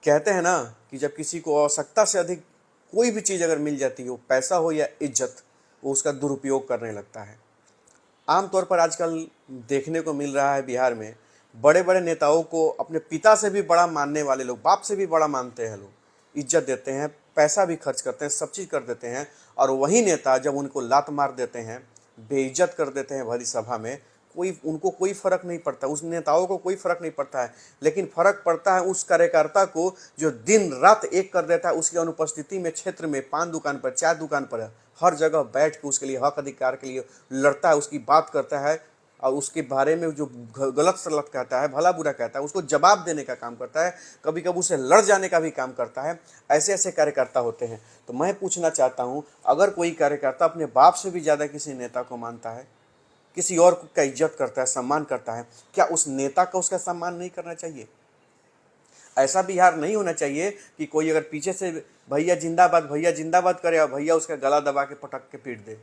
कहते हैं ना कि जब किसी को आवश्यकता से अधिक कोई भी चीज़ अगर मिल जाती हो, पैसा हो या इज्जत, वो उसका दुरुपयोग करने लगता है। आमतौर पर आजकल देखने को मिल रहा है बिहार में, बड़े बड़े नेताओं को अपने पिता से भी बड़ा मानने वाले लोग, बाप से भी बड़ा मानते हैं लोग, इज्जत देते हैं, पैसा भी खर्च करते हैं, सब चीज़ कर देते हैं, और वही नेता जब उनको लात मार देते हैं, बेइज्जत कर देते हैं भरी सभा में, उनको कोई फर्क नहीं पड़ता, उस नेताओं को कोई फर्क नहीं पड़ता है। लेकिन फर्क पड़ता है उस कार्यकर्ता को जो दिन रात एक कर देता है, उसकी अनुपस्थिति में क्षेत्र में, पान दुकान पर, चाय दुकान पर, हर जगह बैठ के उसके लिए, हक अधिकार के लिए लड़ता है, उसकी बात करता है, और उसके बारे में जो गलत सलत कहता है, भला बुरा कहता है, उसको जवाब देने का काम करता है, कभी कभी उसे लड़ जाने का भी काम करता है। ऐसे ऐसे कार्यकर्ता होते हैं। तो मैं पूछना चाहता हूं, अगर कोई कार्यकर्ता अपने बाप से भी ज़्यादा किसी नेता को मानता है, किसी और का इज्जत करता है, सम्मान करता है, क्या उस नेता का उसका सम्मान नहीं करना चाहिए? ऐसा बिहार नहीं होना चाहिए कि कोई अगर पीछे से भैया जिंदाबाद करे और भैया उसका गला दबा के पटक के पीट दे,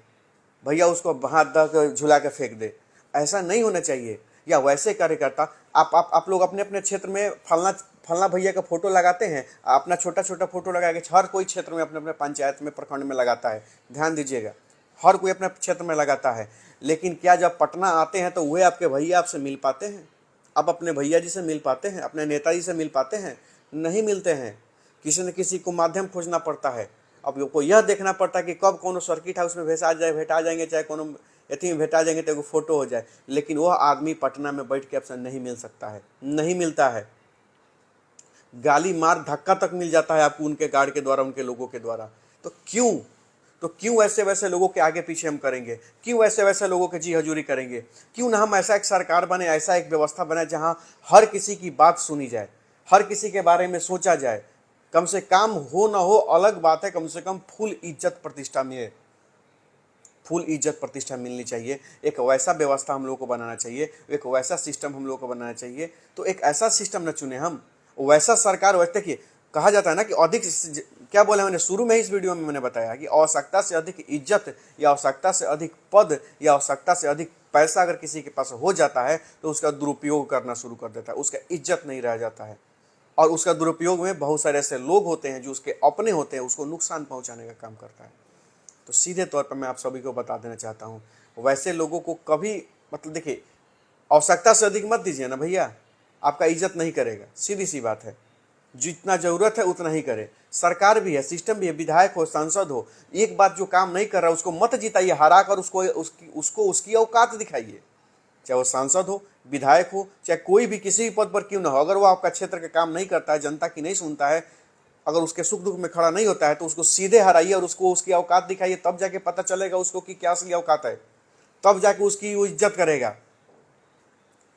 भैया उसको हाथ दा झुला के फेंक दे। ऐसा नहीं होना चाहिए। या वैसे कार्यकर्ता, आप लोग अपने अपने क्षेत्र में फलना फलना भैया का फोटो लगाते हैं, अपना छोटा छोटा फोटो लगा के हर कोई क्षेत्र में अपने अपने पंचायत में, प्रखंड में लगाता है। ध्यान दीजिएगा, हर कोई अपने क्षेत्र में लगाता है। लेकिन क्या जब पटना आते हैं तो वह आपके भैया आपसे मिल पाते हैं? आप अपने भैया जी से मिल पाते हैं? अपने नेताजी से मिल पाते हैं? नहीं मिलते हैं। किसी न किसी को माध्यम खोजना पड़ता है। अब को यह देखना पड़ता है कि कब कौन सर्किट हाउस में भेटा जाएंगे, चाहे कोनो अथी में भेटा जाएंगे तो एगो फोटो हो जाए। लेकिन वह आदमी पटना में बैठ के आपसे नहीं मिल सकता है, नहीं मिलता है। गाली मार धक्का तक मिल जाता है आपको उनके गार्ड के द्वारा, उनके लोगों के द्वारा। तो क्यों ऐसे वैसे लोगों के आगे पीछे हम करेंगे? क्यों ऐसे वैसे लोगों के जी हजूरी करेंगे? क्यों ना हम ऐसा एक सरकार बने, ऐसा एक व्यवस्था बने जहां हर किसी की बात सुनी जाए, हर किसी के बारे में सोचा जाए। कम से काम हो ना हो अलग बात है, कम से कम फुल इज्जत प्रतिष्ठा मिले, फुल इज्जत प्रतिष्ठा मिलनी चाहिए। एक वैसा व्यवस्था हम लोग को बनाना चाहिए, एक वैसा सिस्टम हम लोग को बनाना चाहिए। तो एक ऐसा सिस्टम न चुने हम, वैसा सरकार। वैसे देखिए, कहा जाता है ना कि अधिक, क्या बोला मैंने शुरू में इस वीडियो में मैंने बताया कि आवश्यकता से अधिक इज्जत या आवश्यकता से अधिक पद या आवश्यकता से अधिक पैसा अगर किसी के पास हो जाता है तो उसका दुरुपयोग करना शुरू कर देता है, उसका इज्जत नहीं रह जाता है। और उसका दुरुपयोग में बहुत सारे ऐसे लोग होते हैं जो उसके अपने होते हैं, उसको नुकसान पहुंचाने का काम करता है। तो सीधे तौर पर मैं आप सभी को बता देना चाहता हूँ, वैसे लोगों को कभी, मतलब देखिए, आवश्यकता से अधिक मत दीजिए ना भैया, आपका इज्जत नहीं करेगा। सीधी सी बात है, जितना जरूरत है उतना ही करे। सरकार भी है, सिस्टम भी है, विधायक हो, सांसद हो, एक बात जो काम नहीं कर रहा उसको मत जिताइए, हरा कर उसको उसकी औकात दिखाइए। चाहे वो सांसद हो, विधायक हो, चाहे कोई भी किसी भी पद पर क्यों ना हो, अगर वो आपका क्षेत्र का काम नहीं करता है, जनता की नहीं सुनता है, अगर उसके सुख दुख में खड़ा नहीं होता है, तो उसको सीधे हराइए और उसको उसकी औकात दिखाइए। तब जाके पता चलेगा उसको कि क्या असली औकात है, तब जाके उसकी वो इज्जत करेगा।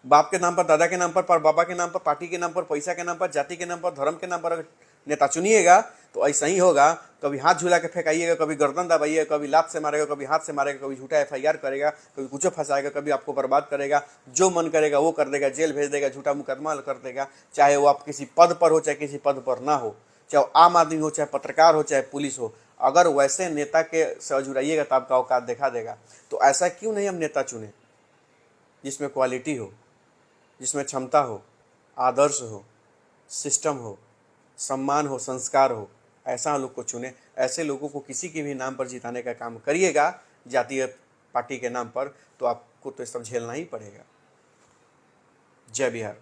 बाप के नाम पर, दादा के नाम पर बाबा के नाम पर, पार्टी के नाम पर, पैसा के नाम पर, जाति के नाम पर, धर्म के नाम पर अगर नेता चुनिएगा तो ऐसा ही होगा। कभी हाथ झुला के फेंकाइएगा, कभी गर्दन दबाइएगा, कभी लात से मारेगा, कभी हाथ से मारेगा, कभी झूठा FIR करेगा, कभी कुछ फंसाएगा, कभी आपको बर्बाद करेगा, जो मन करेगा वो कर देगा, जेल भेज देगा, झूठा मुकदमा कर देगा। चाहे वो आप किसी पद पर हो, चाहे किसी पद पर ना हो, चाहे वो आम आदमी हो, चाहे पत्रकार हो, चाहे पुलिस हो, अगर वैसे नेता के से अजुराइएगा तो आपका औकात दिखा देगा। तो ऐसा क्यों नहीं हम नेता चुने जिसमें क्वालिटी हो, जिसमें क्षमता हो, आदर्श हो, सिस्टम हो, सम्मान हो, संस्कार हो। ऐसा लोग को चुने। ऐसे लोगों को किसी के भी नाम पर जिताने का काम करिएगा जातीय पार्टी के नाम पर, तो आपको तो सब झेलना ही पड़ेगा। जय बिहार।